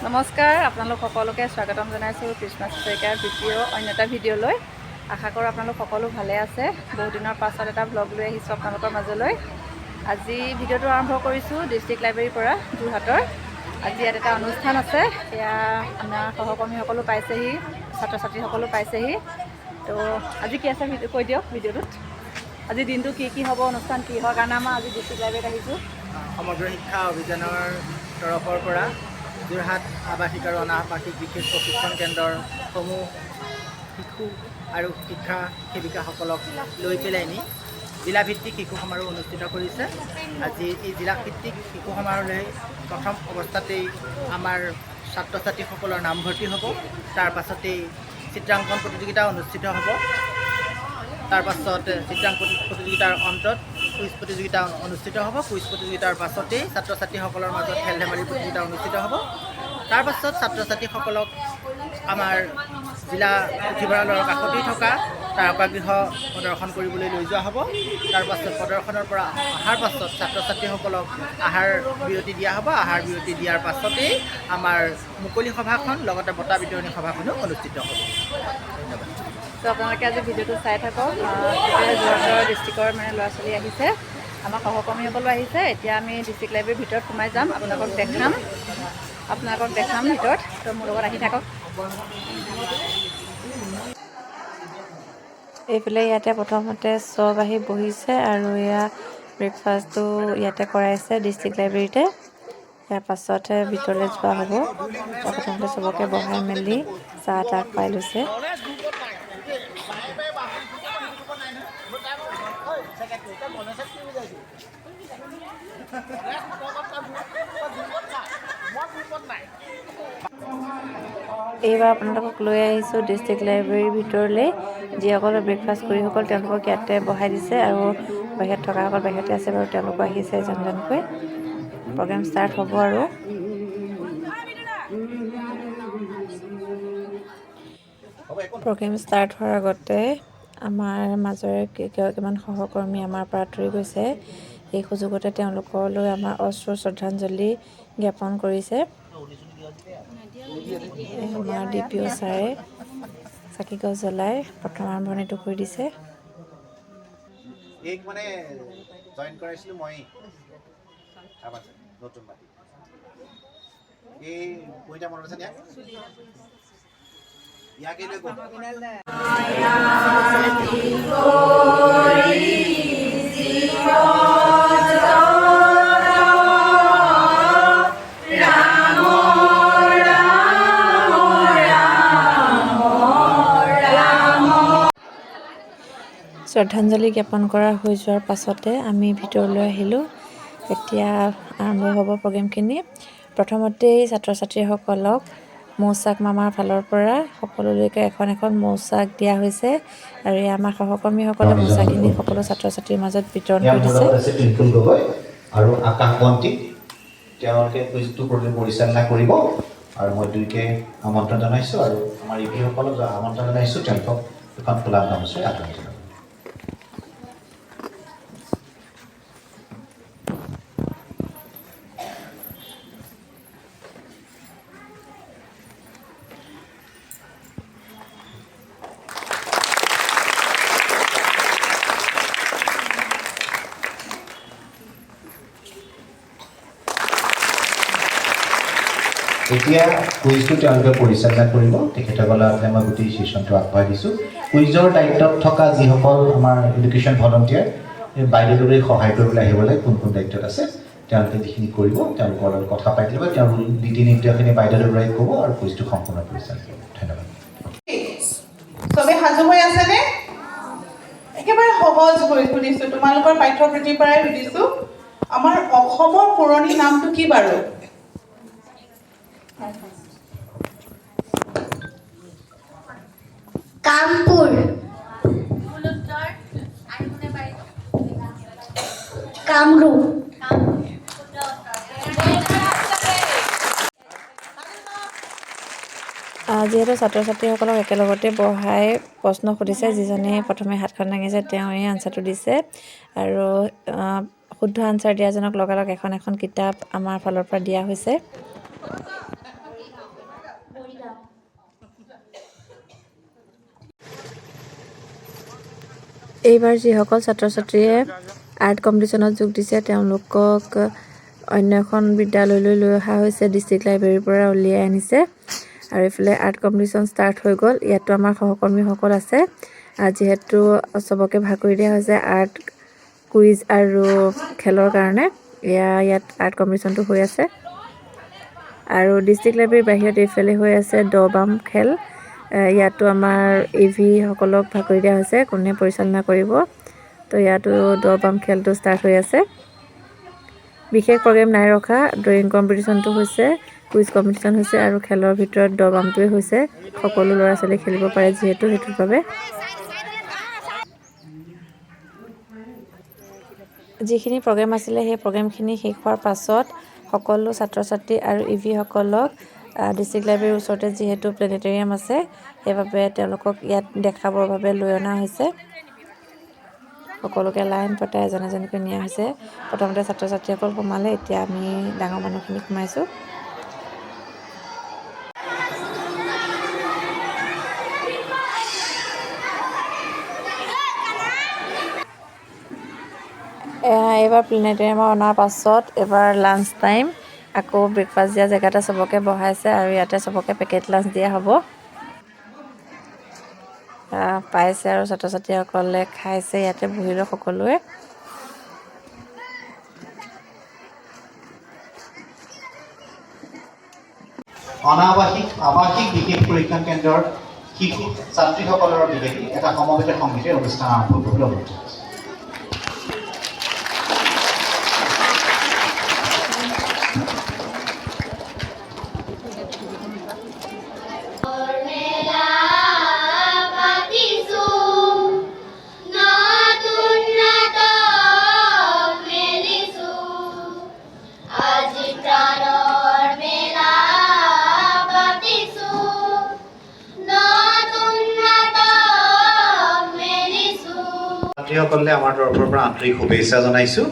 নমস্কাৰ, আপোনালোক সকলোকে স্বাগতম জনাইছোঁ ক্ৰিছমাছ শইকীয়াৰ অন্য এটা ভিডিঅ'লৈ। আশা কৰোঁ আপোনালোক সকলো ভালে আছে। বহুত দিনৰ পাছত এটা ব্লগ লৈ আহিছোঁ আপোনালোকৰ মাজলৈ। আজি ভিডিঅ'টো আৰম্ভ কৰিছোঁ ডিষ্ট্ৰিক্ট লাইব্ৰেৰীৰ পৰা, যোৰহাটৰ। আজি ইয়াত এটা অনুষ্ঠান আছে। এয়া আমাৰ সহকৰ্মীসকলো পাইছেহি, ছাত্ৰ ছাত্ৰীসকলো পাইছেহি। তো আজি কি আছে কৈ দিয়ক ভিডিঅ'টোত। আজি দিনটো কি হ'ব, অনুষ্ঠান কি হয়, কাৰণে আমাৰ আজি ডিষ্ট্ৰিক্ট লাইব্ৰেৰীত আহিছোঁ। সমগ্ৰ শিক্ষা অভিযানৰ তৰফৰ পৰা যোৰহাট আৱাসিক আৰু অনাবাসিক বিশেষ প্ৰশিক্ষণ কেন্দ্ৰৰ সমূহ শিশু আৰু শিক্ষা সেৱিকাসকলক লৈ পেলাই নি জিলাভিত্তিক শিশু সমাৰোহ অনুষ্ঠিত কৰিছে। আজি এই জিলাভিত্তিক শিশু সমাৰোহলৈ প্ৰথম অৱস্থাতেই আমাৰ ছাত্ৰ ছাত্ৰীসকলৰ নামভৰ্তি হ'ব। তাৰ পাছতেই চিত্ৰাংকন প্ৰতিযোগিতা অনুষ্ঠিত হ'ব। তাৰ পাছত চিত্ৰাংকন প্ৰতিযোগিতাৰ অন্তত কুইজ প্ৰতিযোগিতা অনুষ্ঠিত হ'ব। কুইজ প্ৰতিযোগিতাৰ পাছতেই ছাত্ৰ ছাত্ৰীসকলৰ মাজত খেল ধেমালি প্ৰতিযোগিতা অনুষ্ঠিত হ'ব। তাৰ পাছত ছাত্ৰ ছাত্ৰীসকলক আমাৰ জিলা পুথিভঁৰালৰ কাষতেই থকা তাৰকাগৃহ প্ৰদৰ্শন কৰিবলৈ লৈ যোৱা হ'ব। তাৰ পাছত প্ৰদৰ্শনৰ পৰা অহাৰ পাছত ছাত্ৰ ছাত্ৰীসকলক আহাৰ বিৰতি দিয়া হ'ব। আহাৰ বিৰতি দিয়াৰ পাছতেই আমাৰ মুকলি সভাখন লগতে বঁটা বিতৰণী সভাখনো অনুষ্ঠিত হ'ব। ধন্যবাদ। তো আপোনালোকে আজি ভিডিঅ'টো চাই থাকক। যোৰহাটৰ ডিষ্ট্ৰিক্টৰ ল'ৰা ছোৱালী আহিছে, আমাৰ সহকৰ্মীসকলো আহিছে। এতিয়া আমি ডিষ্ট্ৰিক্ট লাইব্ৰেৰীৰ ভিতৰত সোমাই যাম, আপোনালোকক দেখাম ভিতৰত। তো মোৰ লগত আহি থাকক। এইফালে ইয়াতে প্ৰথমতে চব আহি বহিছে আৰু এয়া ব্ৰেকফাষ্টটো ইয়াতে কৰাইছে ডিষ্ট্ৰিক্ট লাইব্ৰেৰীতে। ইয়াৰ পাছতহে ভিতৰলৈ যোৱা হ'ব। প্ৰথমতে চবকে বহাই মেলি চাহ তাহ খুৱাই লৈছে। এইবাৰ আপোনালোকক লৈ আহিছোঁ ডিষ্ট্ৰিক্ট লাইব্ৰেৰীৰ ভিতৰলৈ। যিসকলে ব্ৰেকফাষ্ট কৰিসকল তেওঁলোকক ইয়াতে বহাই দিছে আৰু বাহিৰত থকাসকল বাহিৰতে আছে বাৰু। তেওঁলোকো আহিছে এজন এজনকৈ। প্ৰগ্ৰেম ষ্টাৰ্ট হ'ব আৰু। প্ৰগ্ৰেম ষ্টাৰ্ট হোৱাৰ আগতে আমাৰ মাজৰে কেইগৰাকীমান সহকৰ্মী আমাৰ পৰা আঁতৰি গৈছে। এই সুযোগতে তেওঁলোকলৈ আমাৰ অশ্ৰু শ্ৰদ্ধাঞ্জলি জ্ঞাপন কৰিছে। আমাৰ DPO ছাৰে চাকিগছ জ্বলাই প্ৰথম আৰম্ভণিটো কৰি দিছে। এই মানে জইন কৰাইছিলোঁ মই নতুন মাটি এই পইতা মনত আছে ইয়াকে লৈ শ্ৰদ্ধাঞ্জলি জ্ঞাপন কৰা হৈ যোৱাৰ পাছতে আমি ভিতৰলৈ আহিলোঁ। এতিয়া আৰম্ভ হ'ব প্ৰগ্ৰেমখিনি। প্ৰথমতেই ছাত্ৰ ছাত্ৰীসকলক মৌচাক মামাৰ ফালৰ পৰা সকলোলৈকে এখন এখন মৌচাক দিয়া হৈছে আৰু এই আমাৰ সহকৰ্মীসকলে মৌচাকখিনি সকলো ছাত্ৰ ছাত্ৰীৰ মাজত বিতৰণ কৰি দিছে। আৰু আকাশ বন্তি তেওঁলোকে কুইজটো পৰিচালনা কৰিব আৰু মই দুইকে আমন্ত্ৰণ জনাইছোঁ আৰু আমাৰ ইভিসকলক আমন্ত্ৰণ জনাইছোঁ। তেওঁলোকক এখন খোলা গামোচাৰে আদৰণি জনাব। এতিয়া কুইজটো তেওঁলোকে পৰিচালনা কৰিব। তেখেতসকলে মই গোটেই ছেশ্যনটো আগবঢ়াই দিছোঁ। কুইজৰ দায়িত্বত থকা যিসকল আমাৰ এডুকেশ্যন ভলণ্টিয়াৰ বাইদেউলৈ সহায় কৰিবলৈ আহিবলৈ কোন কোন দায়িত্বত আছে তেওঁলোকে যিখিনি কৰিব তেওঁলোকৰ লগত কথা পাতি ল'ব। তেওঁলোক নীতি নিৰ্দেশখিনি বাইদেউলৈ ক'ব আৰু কুইজটো সম্পূৰ্ণ পৰিচালনা কৰিব। ধন্যবাদ। চবে সাজু হৈ আছেনে? একেবাৰে সহজ হৈ সুধিছোঁ, তোমালোকৰ পাঠ্যপুথিৰ পৰাই সুধিছোঁ। আমাৰ অসমৰ পুৰণি নামটো কি বাৰু? কামপুৰ। কামৰূপ। যিহেতু ছাত্ৰ ছাত্ৰীসকলক একেলগতে বহাই প্ৰশ্ন সুধিছে, যিজনে প্ৰথমে হাতখন দাঙিছে তেওঁৱে আনচাৰটো দিছে আৰু শুদ্ধ আনচাৰ দিয়াজনক লগালগ এখন এখন কিতাপ আমাৰ ফালৰ পৰা দিয়া হৈছে। এইবাৰ যিসকল ছাত্ৰ ছাত্ৰীয়ে আৰ্ট কম্পিটিশ্যনত যোগ দিছে তেওঁলোকক অন্য এখন বিদ্যালয়লৈ লৈ অহা হৈছে, ডিষ্ট্ৰিক্ট লাইব্ৰেৰীৰ পৰা উলিয়াই আনিছে। আৰু এইফালে আৰ্ট কম্পিটিশ্যন ষ্টাৰ্ট হৈ গ'ল। ইয়াতো আমাৰ সহকৰ্মীসকল আছে। যিহেতু চবকে ভাগ কৰি দিয়া হৈছে আৰ্ট কুইজ আৰু খেলৰ কাৰণে, ইয়াত আৰ্ট কম্পিটিশ্যনটো হৈ আছে। আৰু ডিষ্ট্ৰিক্ট লাইব্ৰেৰীৰ বাহিৰত এইফালে হৈ আছে দবাম খেল। ইয়াতো আমাৰ AV সকলক ভাগ কৰি দিয়া হৈছে কোনে পৰিচালনা কৰিব। তো ইয়াতো দবাম খেলটো ষ্টাৰ্ট হৈ আছে। বিশেষ প্ৰগ্ৰেম নাই ৰখা। ড্ৰয়িং কম্পিটিশ্যনটো হৈছে, কুইজ কম্পিটিশ্যন হৈছে আৰু খেলৰ ভিতৰত দবামটোৱে হৈছে। সকলো ল'ৰা ছোৱালী খেলিব পাৰে যিহেতু সেইটোৰ বাবে। যিখিনি প্ৰগ্ৰেম আছিলে সেই প্ৰগ্ৰেমখিনি শেষ হোৱাৰ পাছত সকলো ছাত্ৰ ছাত্ৰী আৰু AV সকলক ডিষ্ট্ৰিক্ট লাইব্ৰেৰীৰ ওচৰতে যিহেতু প্লেনেটৰিয়াম আছে সেইবাবে তেওঁলোকক ইয়াত দেখাবৰ বাবে লৈ অনা হৈছে। সকলোকে লাইন পতাই এজন এজনকৈ নিয়া হৈছে। প্ৰথমতে ছাত্ৰ ছাত্ৰীসকল সোমালে, এতিয়া আমি ডাঙৰ মানুহখিনি সোমাইছোঁ। এইবাৰ প্লেনেটৰিয়ামৰ অনাৰ পাছত এবাৰ লাঞ্চ টাইম, আকৌ ব্ৰেকফাষ্ট দিয়া জেগাতে চবকে বহাইছে আৰু ইয়াতে চবকে পেকেট লাঞ্চ দিয়া হ'ব। পাইছে আৰু ছাত্ৰ ছাত্ৰীসকলে খাইছে, ইয়াতে বহিলোঁ সকলোৱে। অনাবাসিক আৱাসিক বিশেষ পৰীক্ষণ কেন্দ্ৰৰ শিশু ছাত্ৰীসকলৰ বিশেষে এটা সমবেত সংগীতেৰ অনুষ্ঠান আৰম্ভ কৰিবলৈ ওলাইছে। ছাত্ৰীসকলে আমাৰ তৰফৰ পৰা আন্তৰিক শুভেচ্ছা জনাইছোঁ।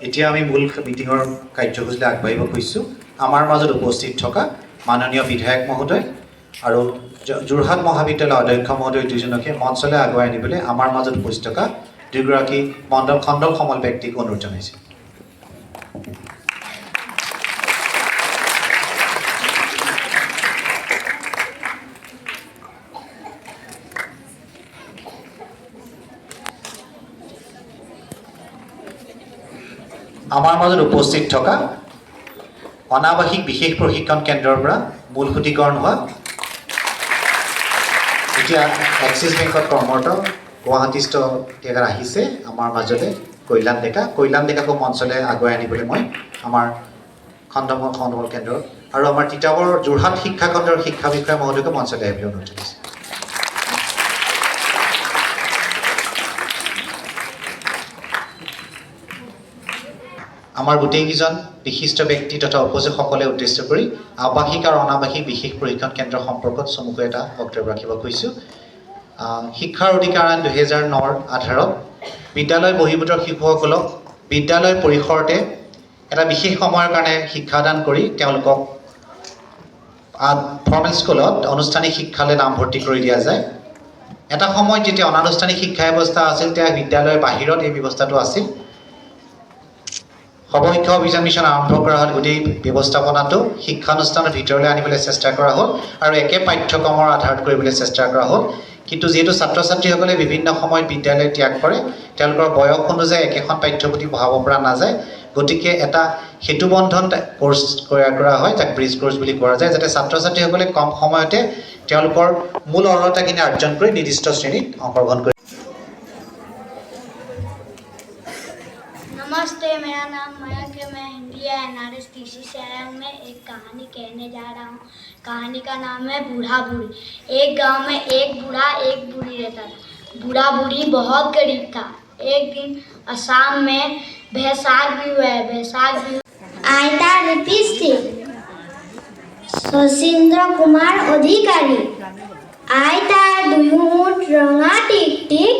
এতিয়া আমি মূল মিটিঙৰ কাৰ্যসূচীলৈ আগবাঢ়িব খুজিছোঁ। আমাৰ মাজত উপস্থিত থকা মাননীয় বিধায়ক মহোদয় আৰু যোৰহাট মহাবিদ্যালয়ৰ অধ্যক্ষ মহোদয় দুজনকে মঞ্চলৈ আগুৱাই আনিবলৈ আমাৰ মাজত উপস্থিত থকা দুগৰাকী খণ্ডল সমল ব্যক্তিক অনুৰোধ জনাইছোঁ। আমাৰ মাজত উপস্থিত থকা অনাবাসিক বিশেষ প্ৰশিক্ষণ কেন্দ্ৰৰ পৰা মূল সুতিকৰণ হোৱা এতিয়া এক্সিছ বেংকত কৰ্মৰত গুৱাহাটীস্থ ডেকা আহিছে আমাৰ মাজলৈ কৈলান ডেকাকো মঞ্চলৈ আগুৱাই আনিবলৈ মই আমাৰ খণ্ডমল কেন্দ্ৰৰ আৰু আমাৰ তিতাবৰ যোৰহাট শিক্ষা খণ্ডৰ শিক্ষা বিষয়া মহোদয়কে মঞ্চলৈ আহিবলৈ অনুৰোধ জনাইছোঁ। আমাৰ গোটেইকেইজন বিশিষ্ট ব্যক্তি তথা উপস্থিতসকলে উদ্দেশ্য কৰি আৱাসিক আৰু অনাবাসিক বিশেষ প্ৰশিক্ষণ কেন্দ্ৰ সম্পৰ্কত চমুকৈ এটা বক্তব্য ৰাখিব খুজিছোঁ। শিক্ষাৰ অধিকাৰ আইন 2009ৰ আধাৰত বিদ্যালয় বহিৰ্ভূতৰ শিশুসকলক বিদ্যালয় পৰিসৰতে এটা বিশেষ সময়ৰ কাৰণে শিক্ষাদান কৰি তেওঁলোকক ফৰ্মেল স্কুলত আনুষ্ঠানিক শিক্ষালৈ নামভৰ্তি কৰি দিয়া যায়। এটা সময়ত যেতিয়া অনানুষ্ঠানিক শিক্ষা ব্যৱস্থা আছিল তেতিয়া বিদ্যালয়ৰ বাহিৰত এই ব্যৱস্থাটো আছিল। সৰ্বশিক্ষা অভিযান মিছন আৰম্ভ কৰা হ'ল, গোটেই ব্যৱস্থাপনাটো শিক্ষানুষ্ঠানৰ ভিতৰলৈ আনিবলৈ চেষ্টা কৰা হ'ল আৰু একে পাঠ্যক্ৰমৰ আধাৰত কৰিবলৈ চেষ্টা কৰা হ'ল। কিন্তু যিহেতু ছাত্ৰ ছাত্ৰীসকলে বিভিন্ন সময়ত বিদ্যালয় ত্যাগ কৰে, তেওঁলোকৰ বয়স অনুযায়ী একেখন পাঠ্যপুথি পঢ়াব পৰা নাযায়, গতিকে এটা সেতুবন্ধন কোৰ্চ তৈয়াৰ কৰা হয়, যাক ব্ৰিজ কোৰ্চ বুলি কোৱা যায়, যাতে ছাত্ৰ ছাত্ৰীসকলে কম সময়তে তেওঁলোকৰ মূল অৰ্হতাখিনি অৰ্জন কৰি নিৰ্দিষ্ট শ্ৰেণীত অংশগ্ৰহণ কৰে। नमस्ते, मेरा नाम मयंक है। मैं हिंदी या NRS तीसरी से आया हूँ। मैं एक कहानी कहने जा रहा हूँ। कहानी का नाम है बूढ़ा बूढ़ी। एक गांव में एक बूढ़ा एक बूढ़ी रहता था। बूढ़ा बूढ़ी बहुत गरीब था। एक दिन असम में बैसाख भी हुआ है। बैसाख भी आयता लिपस्टिक शशीन्द्र कुमार अधिकारी आयता दुयुमुठ रंगा टिक टिक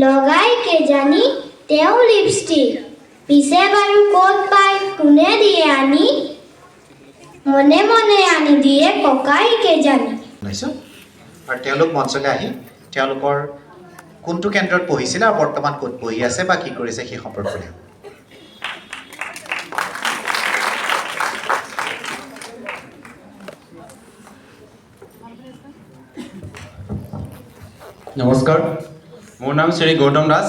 लगाई के जानी तेও लिपस्टिक পিছে বাৰু ক'ত পাই কোনে দিয়ে আনি মনে মনে আনি দিয়ে ককাইকে জানি। আৰু তেওঁলোক মঞ্চলৈ আহি তেওঁলোকৰ কোনটো কেন্দ্ৰত পঢ়িছিলে আৰু বৰ্তমান ক'ত পঢ়ি আছে বা কি কৰিছে সেই সম্পৰ্কে। নমস্কাৰ, মোৰ নাম শ্ৰী গৌতম দাস।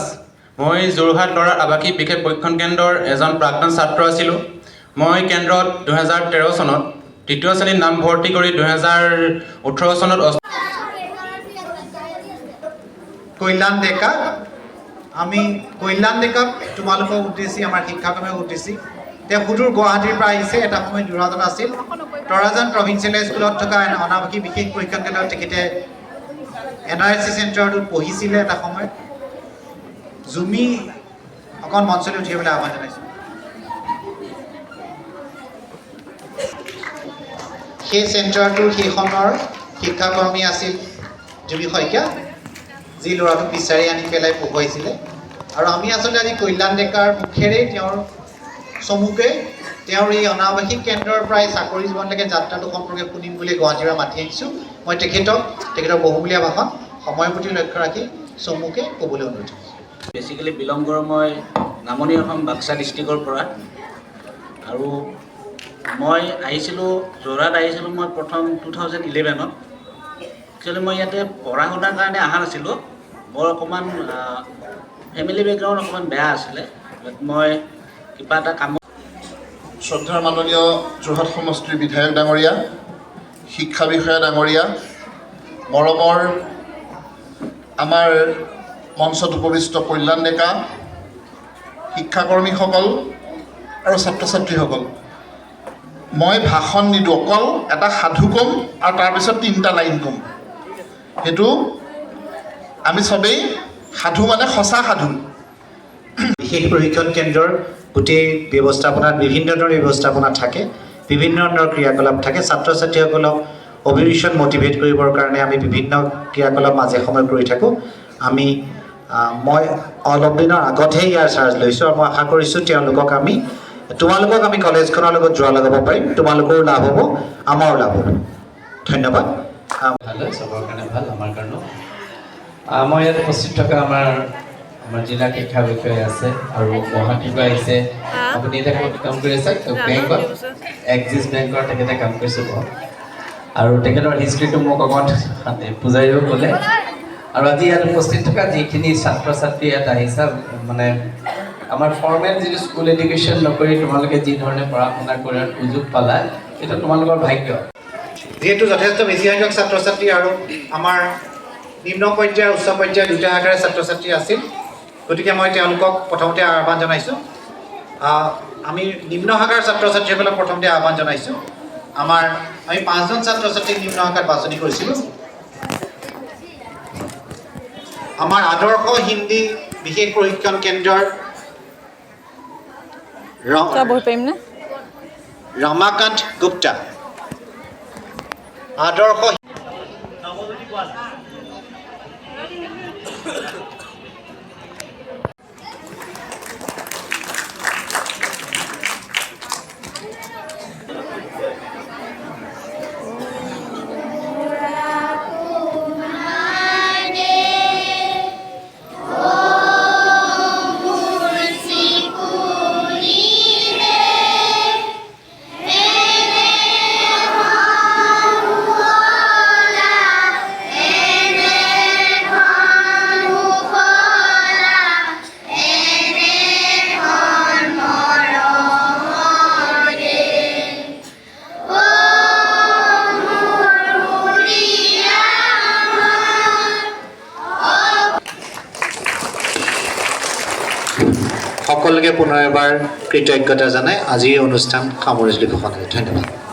মই যোৰহাট ল'ৰাৰ আৱাসিক বিশেষ প্ৰশিক্ষণ কেন্দ্ৰৰ এজন প্ৰাক্তন ছাত্ৰ আছিলোঁ। মই কেন্দ্ৰত 2013 চনত তৃতীয় শ্ৰেণীত নামভৰ্তি কৰি 2018 চনত কল্যাণ ডেকা, আমি কল্যাণ ডেকাক তোমালোকক উদ্দেশ্যি আমাৰ শিক্ষাক্ৰমে উদ্দেশ্যি তেওঁ সুদূৰ গুৱাহাটীৰ পৰা আহিছে। এটা সময়ত যোৰহাটত আছিল। তৰাজান প্ৰভিঞ্চিয়েল স্কুলত থকা অনাবাসিক বিশেষ প্ৰশিক্ষণ কেন্দ্ৰত তেখেতে NRSC চেণ্টাৰটোত পঢ়িছিলে এটা সময়ত। জুমি অকণ মঞ্চলৈ উঠিবলৈ আহ্বান জনাইছোঁ। সেই চেণ্টাৰটোৰ সেইখনৰ শিক্ষাকৰ্মী আছিল জুমি শইকীয়া, যি ল'ৰাটোক বিচাৰি আনি পেলাই পঢ়ুৱাইছিলে। আৰু আমি আচলতে আজি কল্যাণ ডেকাৰ মুখেৰে তেওঁৰ চমুকে তেওঁৰ এই অনাবাসিক কেন্দ্ৰৰ পৰাই চাকৰি জীৱনলৈকে যাত্ৰাটো সম্পৰ্কে শুনিম বুলি গুৱাহাটীৰ পৰা মাতি আহিছোঁ। মই তেখেতৰ বহুমূলীয়া ভাষণ সময়ৰ প্ৰতি লক্ষ্য ৰাখি চমুকে ক'বলৈ অনুৰোধ কৰিছোঁ। বেচিকেলি বিলং কৰোঁ মই নামনি অসম বাক্সা ডিষ্ট্ৰিক্টৰ পৰা। আৰু মই আহিছিলোঁ যোৰহাট আহিছিলোঁ মই প্ৰথম 2011ত। একচুৱেলি মই ইয়াতে পঢ়া শুনাৰ কাৰণে অহা নাছিলোঁ। মোৰ অকণমান ফেমিলি বেকগ্ৰাউণ্ড অকণমান বেয়া আছিলে। মই কিবা এটা কামত শ্ৰদ্ধাৰ মাননীয় যোৰহাট সমষ্টিৰ বিধায়ক ডাঙৰীয়া, শিক্ষা বিষয়া ডাঙৰীয়া, মৰমৰ আমাৰ মঞ্চত উপবিষ্ট কল্যাণ ডেকা, শিক্ষাকৰ্মীসকল আৰু ছাত্ৰ ছাত্ৰীসকল, মই ভাষণ নিদিওঁ, অকল এটা সাধু ক'ম আৰু তাৰপিছত 3টা লাইন ক'ম। সেইটো আমি চবেই সাধু মানে সঁচা সাধু। বিশেষ প্ৰশিক্ষণ কেন্দ্ৰৰ গোটেই ব্যৱস্থাপনাত বিভিন্ন ধৰণৰ ব্যৱস্থাপনা থাকে, বিভিন্ন ধৰণৰ ক্ৰিয়াকলাপ থাকে। ছাত্ৰ ছাত্ৰীসকলক অভিৰুচন মটিভেট কৰিবৰ কাৰণে আমি বিভিন্ন ক্ৰিয়াকলাপ মাজে সময়ে কৰি থাকোঁ। মই অলপ দিনৰ আগতহে ইয়াৰ চাৰ্জ লৈছোঁ আৰু মই আশা কৰিছোঁ তোমালোকক আমি কলেজখনৰ লগত যোৱা লগাব পাৰিম। তোমালোকৰো লাভ হ'ব, আমাৰো লাভ হ'ব। ধন্যবাদ। ভাল চবৰ কাৰণে ভাল, আমাৰ কাৰণেও। মই ইয়াত উপস্থিত থকা আমাৰ জিলা শিক্ষা বিষয়া আছে আৰু গুৱাহাটীৰ পৰা আহিছে। আপুনি এতিয়া ক'ত কাম কৰি আছে? বেংকত, এক্সিছ বেংকৰ তেখেতে কাম কৰিছে বহুত। আৰু তেখেতৰ হিষ্ট্ৰীটো মোক অকণমান পূজাৰীও ক'লে। আৰু আজি ইয়াত উপস্থিত থকা যিখিনি ছাত্ৰ ছাত্ৰী ইয়াত আহিছা, মানে আমাৰ ফৰ্মেল যিটো স্কুল এডুকেশ্যন নকৰি তোমালোকে যি ধৰণে পঢ়া শুনা কৰাৰ সুযোগ পালা, এইটো তোমালোকৰ ভাগ্য। যিহেতু যথেষ্ট বেছি সংখ্যক ছাত্ৰ ছাত্ৰী আৰু আমাৰ নিম্ন পৰ্যায়ৰ উচ্চ পৰ্যায়ৰ দুটা শাখাৰে ছাত্ৰ ছাত্ৰী আছিল, গতিকে মই তেওঁলোকক প্ৰথমতে আহ্বান জনাইছোঁ। আমি নিম্ন শাখাৰ ছাত্ৰ ছাত্ৰীসকলক প্ৰথমতে আহ্বান জনাইছোঁ। আমি 5জন ছাত্ৰ ছাত্ৰীক নিম্ন শাখাত বাছনি কৰিছিলোঁ। আমাৰ আদৰ্শ হিন্দী বিশেষ প্ৰশিক্ষণ কেন্দ্ৰৰ ৰমাকান্ত গুপ্তা, আদৰ্শ সকলোকে পুনৰ এবাৰ কৃতজ্ঞতা জনাই আজিৰ অনুষ্ঠান সামৰিছোঁ ঘোষণা। ধন্যবাদ।